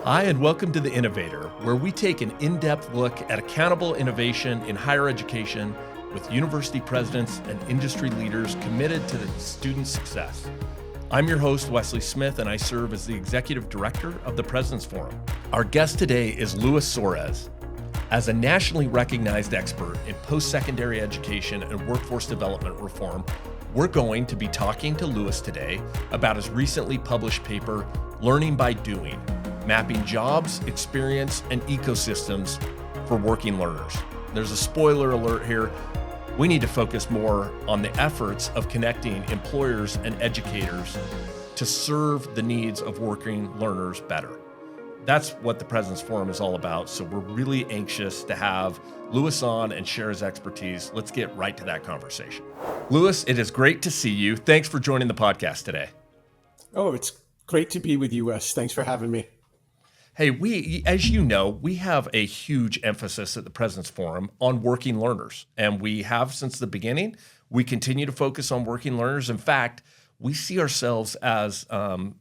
Hi, and welcome to The Innovator, where we take an in-depth look at accountable innovation in higher education with university presidents and industry leaders committed to the student success. I'm your host, Wesley Smith, and I serve as the Executive Director of the President's Forum. Our guest today is Soares. As a nationally recognized expert in post-secondary education and workforce development reform, we're going to be talking to Louis today about his recently published paper, Learning by Doing, Mapping Jobs, Experience, and Ecosystems for Working Learners. There's a spoiler alert here. We need to focus more on the efforts of connecting employers and educators to serve the needs of working learners better. That's what the President's Forum is all about. So we're really anxious to have Louis on and share his expertise. Let's get right to that conversation. Louis, it is great to see you. Thanks for joining the podcast today. Oh, it's great to be with you, Wes. Thanks for having me. Hey, as you know, we have a huge emphasis at the President's Forum on working learners, and we have since the beginning. We continue to focus on working learners. In fact, we see ourselves as an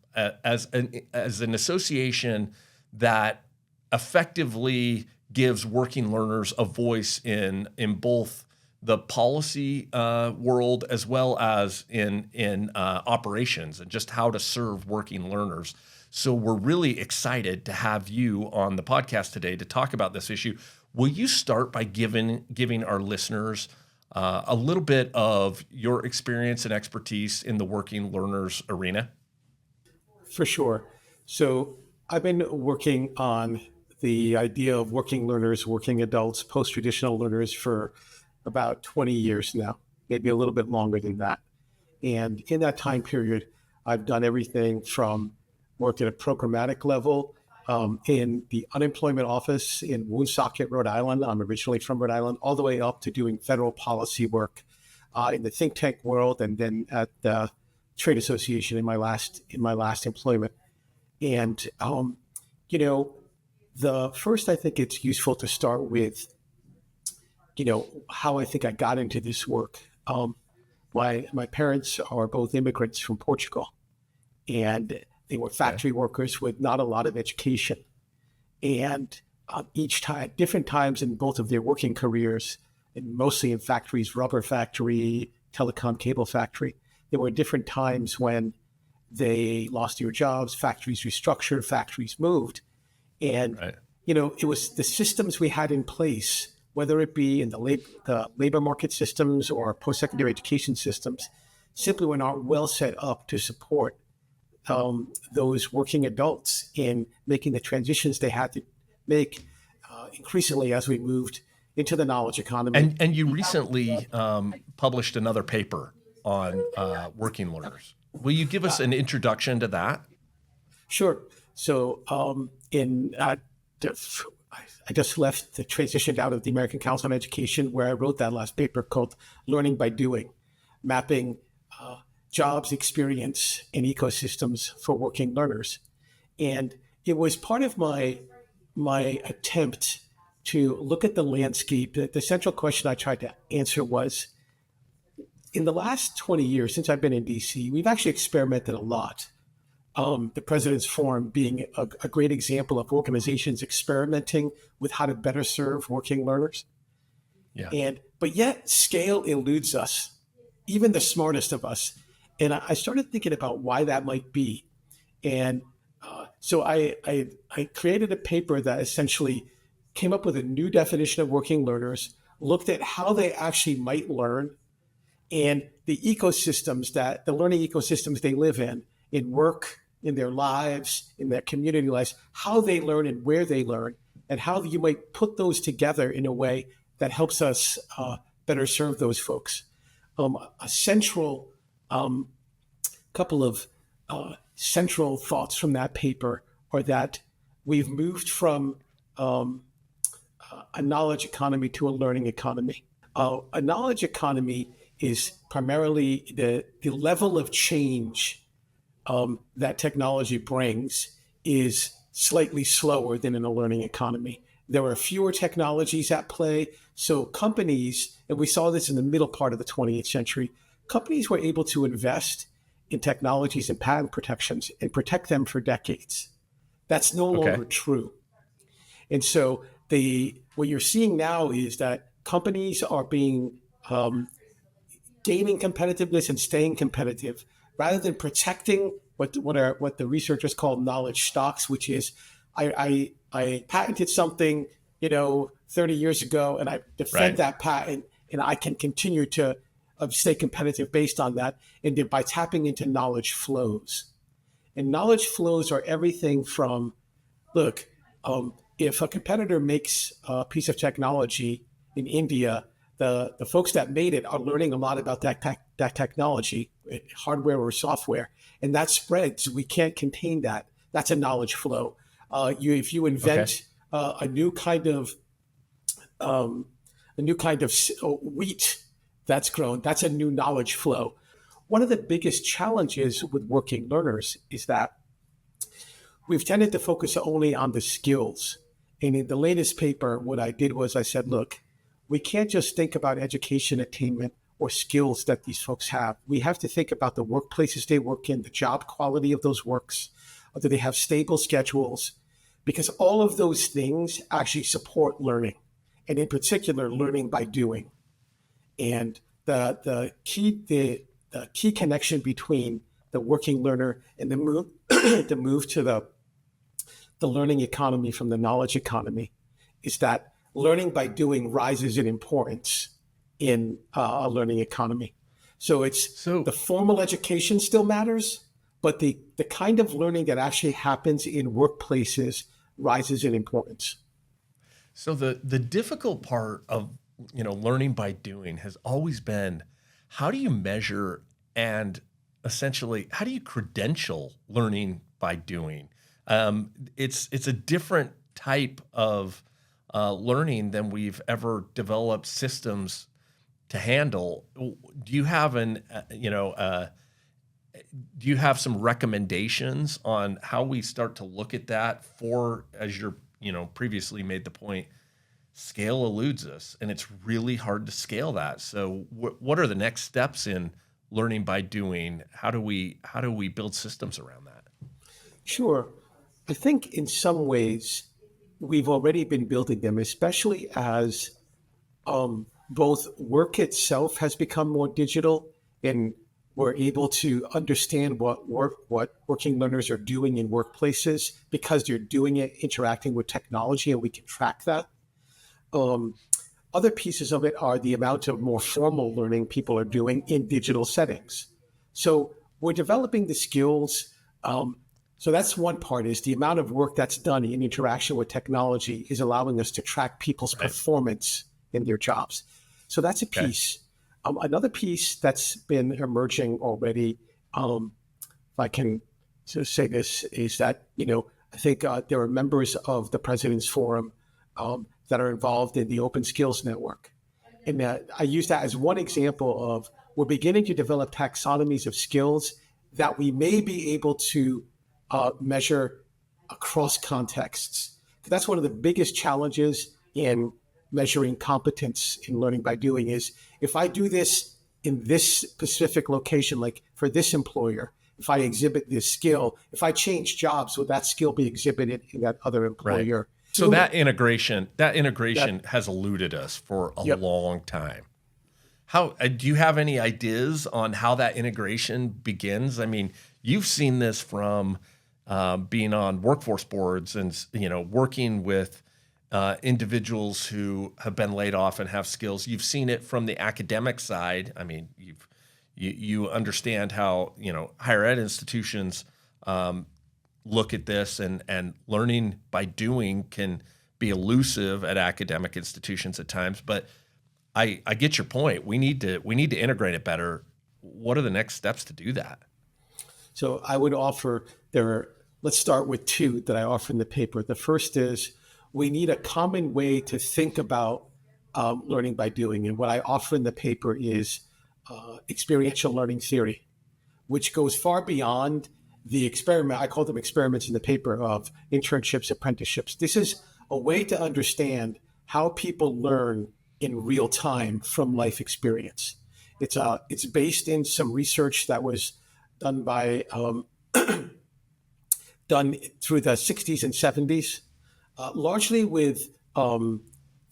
association that effectively gives working learners a voice in both the policy world as well as in operations and just how to serve working learners. So we're really excited to have you on the podcast today to talk about this issue. Will you start by giving our listeners a little bit of your experience and expertise in the working learners arena? For sure. So I've been working on the idea of working learners, working adults, post-traditional learners for about 20 years now, maybe a little bit longer than that. And in that time period, I've done everything from work at a programmatic level in the unemployment office in Woonsocket, Rhode Island. I'm originally from Rhode Island, all the way up to doing federal policy work in the think tank world, and then at the trade association in my last employment. And the first, I think it's useful to start with, how I think I got into this work. My parents are both immigrants from Portugal, and they were factory workers with not a lot of education. And each time, different times in both of their working careers, and mostly in factories, rubber factory, telecom cable factory, there were different times when they lost their jobs, factories restructured, factories moved. And, it was the systems we had in place, whether it be in the labor market systems or post-secondary education systems, simply were not well set up to support those working adults in making the transitions they had to make increasingly as we moved into the knowledge economy. And you recently published another paper on working learners. Will you give us an introduction to that? Sure. So I just left the transition out of the American Council on Education, where I wrote that last paper called Learning by Doing, Mapping Jobs, Experience, and Ecosystems for Working Learners. And it was part of my attempt to look at the landscape. The central question I tried to answer was, in the last 20 years, since I've been in DC, we've actually experimented a lot. The President's Forum being a great example of organizations experimenting with how to better serve working learners. Yeah. But yet scale eludes us, even the smartest of us. And I started thinking about why that might be. And so I created a paper that essentially came up with a new definition of working learners, looked at how they actually might learn, and the ecosystems the learning ecosystems they live in work, in their lives, in their community lives, how they learn and where they learn, and how you might put those together in a way that helps us better serve those folks. Couple of central thoughts from that paper are that we've moved from a knowledge economy to a learning economy. A knowledge economy is primarily the level of change that technology brings is slightly slower than in a learning economy. There are fewer technologies at play. So companies, and we saw this in the middle part of the 20th century, companies were able to invest in technologies and patent protections and protect them for decades. That's no Okay. longer true. And so what you're seeing now is that companies are being gaining competitiveness and staying competitive rather than protecting what the researchers call knowledge stocks, which is I patented something 30 years ago and I defend Right. that patent and I can continue to stay competitive based on that, and then by tapping into knowledge flows. And knowledge flows are everything from, look, if a competitor makes a piece of technology in India, the folks that made it are learning a lot about that technology, hardware or software, and that spreads. We can't contain that. That's a knowledge flow. If you Okay. invent a new kind of wheat that's grown, that's a new knowledge flow. One of the biggest challenges with working learners is that we've tended to focus only on the skills. And in the latest paper, what I did was I said, look, we can't just think about education attainment or skills that these folks have. We have to think about the workplaces they work in, the job quality of those works. Do they have stable schedules? Because all of those things actually support learning, and in particular, learning by doing. And the key connection between the working learner and the move to the learning economy from the knowledge economy is that learning by doing rises in importance in a learning economy. So it's So the formal education still matters, but the kind of learning that actually happens in workplaces rises in importance. So the difficult part of learning by doing has always been, how do you measure and essentially how do you credential learning by doing? It's a different type of learning than we've ever developed systems to handle. Do you have do you have some recommendations on how we start to look at that for, as you're previously made the point, scale eludes us and it's really hard to scale that. So what are the next steps in learning by doing? How do we build systems around that? Sure. I think in some ways we've already been building them, especially as both work itself has become more digital and we're able to understand what working learners are doing in workplaces because they're doing it interacting with technology and we can track that. Um, Other pieces of it are the amount of more formal learning people are doing in digital settings. So we're developing the skills. So that's one part, is the amount of work that's done in interaction with technology is allowing us to track people's Right. performance in their jobs. So that's a Okay. piece. Another piece that's been emerging already, if I can just say this, is that, I think there are members of the President's Forum that are involved in the Open Skills Network. And I use that as one example of we're beginning to develop taxonomies of skills that we may be able to measure across contexts. That's one of the biggest challenges in measuring competence in learning by doing is if I do this in this specific location, like for this employer, if I exhibit this skill, if I change jobs, will that skill be exhibited in that other Right. employer? So that integration That, has eluded us for a yep. long time. How do you have any ideas on how that integration begins? I mean, you've seen this from being on workforce boards and working with individuals who have been laid off and have skills. You've seen it from the academic side. I mean, you understand how higher ed institutions look at this, and learning by doing can be elusive at academic institutions at times. But I get your point. We need to integrate it better. What are the next steps to do that? So I would offer let's start with two that I offer in the paper. The first is we need a common way to think about learning by doing. And what I offer in the paper is experiential learning theory, which goes far beyond the experiment. I call them experiments in the paper of internships, apprenticeships. This is a way to understand how people learn in real time from life experience. It's based in some research that was done by done through the 60s and 70s, largely with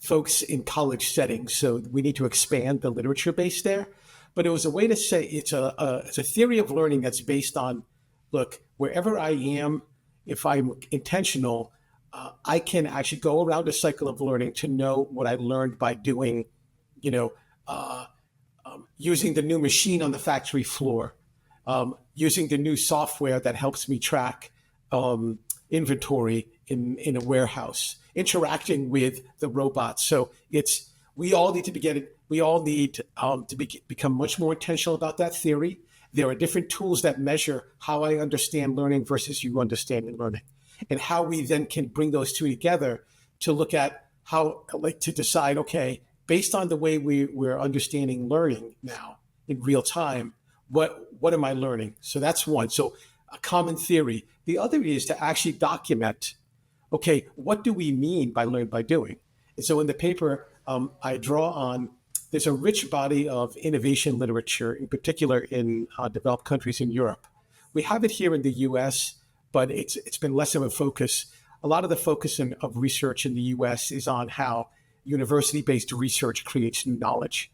folks in college settings. So we need to expand the literature base there. But it was a way to say it's a theory of learning that's based on, look, wherever I am, if I'm intentional, I can actually go around a cycle of learning to know what I learned by doing, you know, using the new machine on the factory floor, using the new software that helps me track inventory in a warehouse, interacting with the robots. So we all need to become much more intentional about that theory. There are different tools that measure how I understand learning versus you understanding learning, and how we then can bring those two together to look at how, like, to decide, okay, based on the way we're understanding learning now in real time, what am I learning? So that's one. So a common theory. The other is to actually document, okay, what do we mean by learn by doing? And so in the paper, I draw on, there's a rich body of innovation literature, in particular in developed countries in Europe. We have it here in the US, but it's been less of a focus. A lot of the focus of research in the US is on how university-based research creates new knowledge.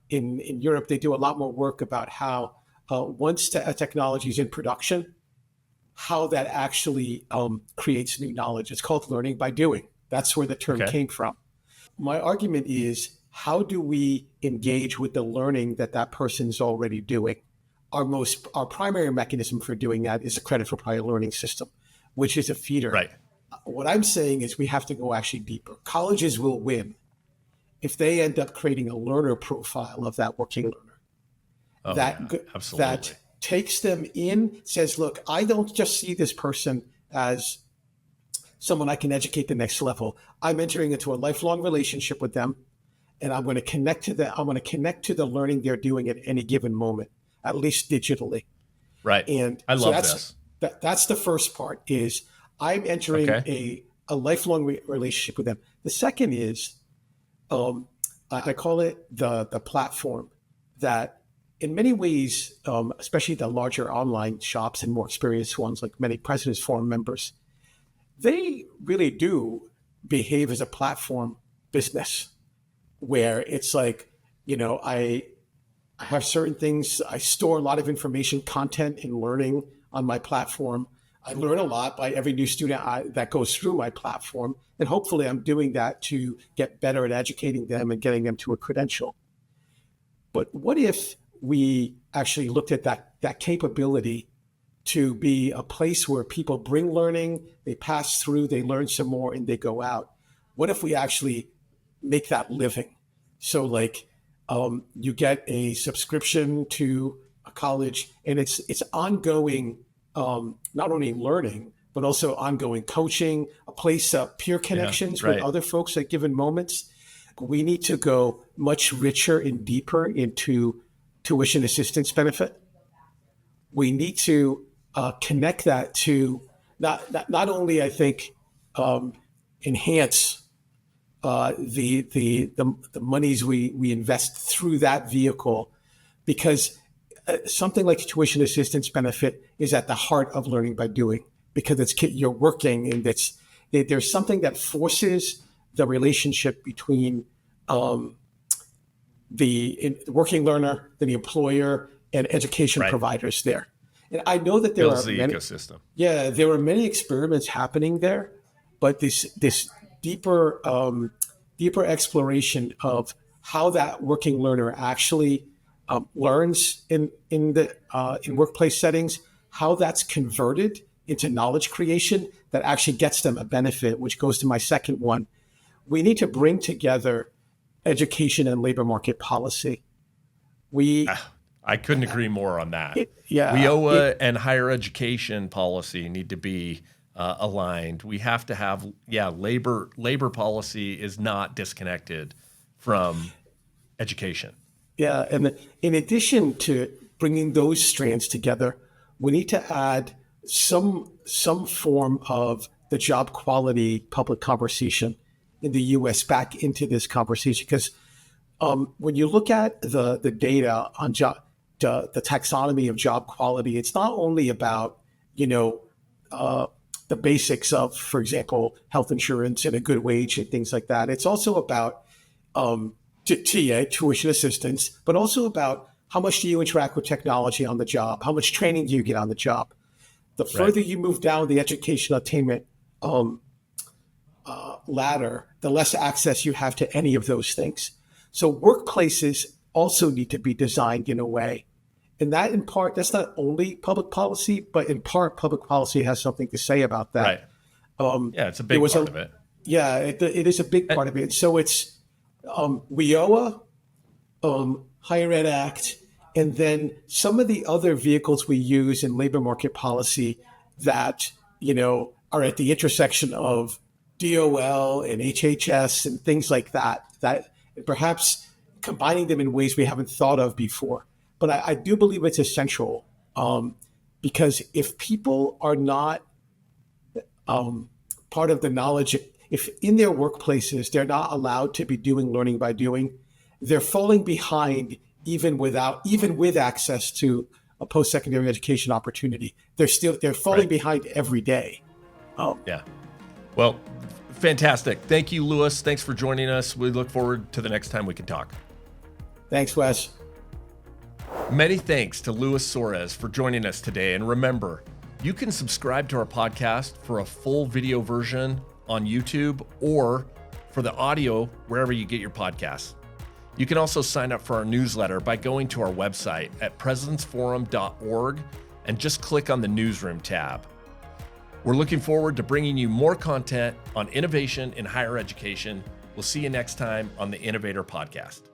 In Europe, they do a lot more work about how once a technology is in production, how that actually creates new knowledge. It's called learning by doing. That's where the term came from. My argument is, how do we engage with the learning that person's already doing? Our primary mechanism for doing that is a credit for prior learning system, which is a feeder. Right. What I'm saying is we have to go actually deeper. Colleges will win if they end up creating a learner profile of that working learner. Absolutely. That takes them in, says, look, I don't just see this person as someone I can educate the next level. I'm entering into a lifelong relationship with them, and I'm going to connect to the learning they're doing at any given moment, at least digitally. Right. And I love this. That's the first part, is I'm entering a lifelong relationship with them. The second is, I call it the platform that, in many ways, especially the larger online shops and more experienced ones like many President's Forum members, they really do behave as a platform business, where it's like, I have certain things, I store a lot of information, content, and learning on my platform. I learn a lot by every new student that goes through my platform. And hopefully I'm doing that to get better at educating them and getting them to a credential. But what if we actually looked at that capability to be a place where people bring learning, they pass through, they learn some more, and they go out? What if we actually make that living? So like, you get a subscription to a college, and it's ongoing, not only learning, but also ongoing coaching, a place of peer connections with other folks at given moments. We need to go much richer and deeper into tuition assistance benefit. We need to connect that to not only, I think, enhance the monies we invest through that vehicle, because something like tuition assistance benefit is at the heart of learning by doing, because you're working, and there's something that forces the relationship between the working learner, the employer, and education providers there. And I know that there are many ecosystem. Yeah, there are many experiments happening there, but this deeper exploration of how that working learner actually learns in workplace settings, how that's converted into knowledge creation that actually gets them a benefit, which goes to my second one. We need to bring together education and labor market policy. I couldn't agree more on that. WIOA and higher education policy need to be aligned. We have to have, labor policy is not disconnected from education. Yeah, and in addition to bringing those strands together, we need to add some form of the job quality public conversation in the U.S. back into this conversation, because when you look at the data on the taxonomy of job quality, it's not only about the basics of, for example, health insurance and a good wage and things like that. It's also about TA, tuition assistance, but also about how much do you interact with technology on the job? How much training do you get on the job? The further you move down the educational attainment ladder, the less access you have to any of those things. So workplaces also need to be designed in a way. And that in part, that's not only public policy, but in part public policy has something to say about that. Right. Yeah, it's a big part of it. Yeah, it is a big part of it. So it's WIOA, Higher Ed Act, and then some of the other vehicles we use in labor market policy that, are at the intersection of DOL and HHS and things like that, that perhaps combining them in ways we haven't thought of before. But I do believe it's essential because if people are not part of the knowledge, if in their workplaces they're not allowed to be doing learning by doing, they're falling behind even with access to a post-secondary education opportunity. They're falling behind every day. Yeah. Well, fantastic. Thank you, Louis. Thanks for joining us. We look forward to the next time we can talk. Thanks, Wes. Many thanks to Louis Soares for joining us today. And remember, you can subscribe to our podcast for a full video version on YouTube or for the audio wherever you get your podcasts. You can also sign up for our newsletter by going to our website at presidentsforum.org and just click on the Newsroom tab. We're looking forward to bringing you more content on innovation in higher education. We'll see you next time on the Innovator Podcast.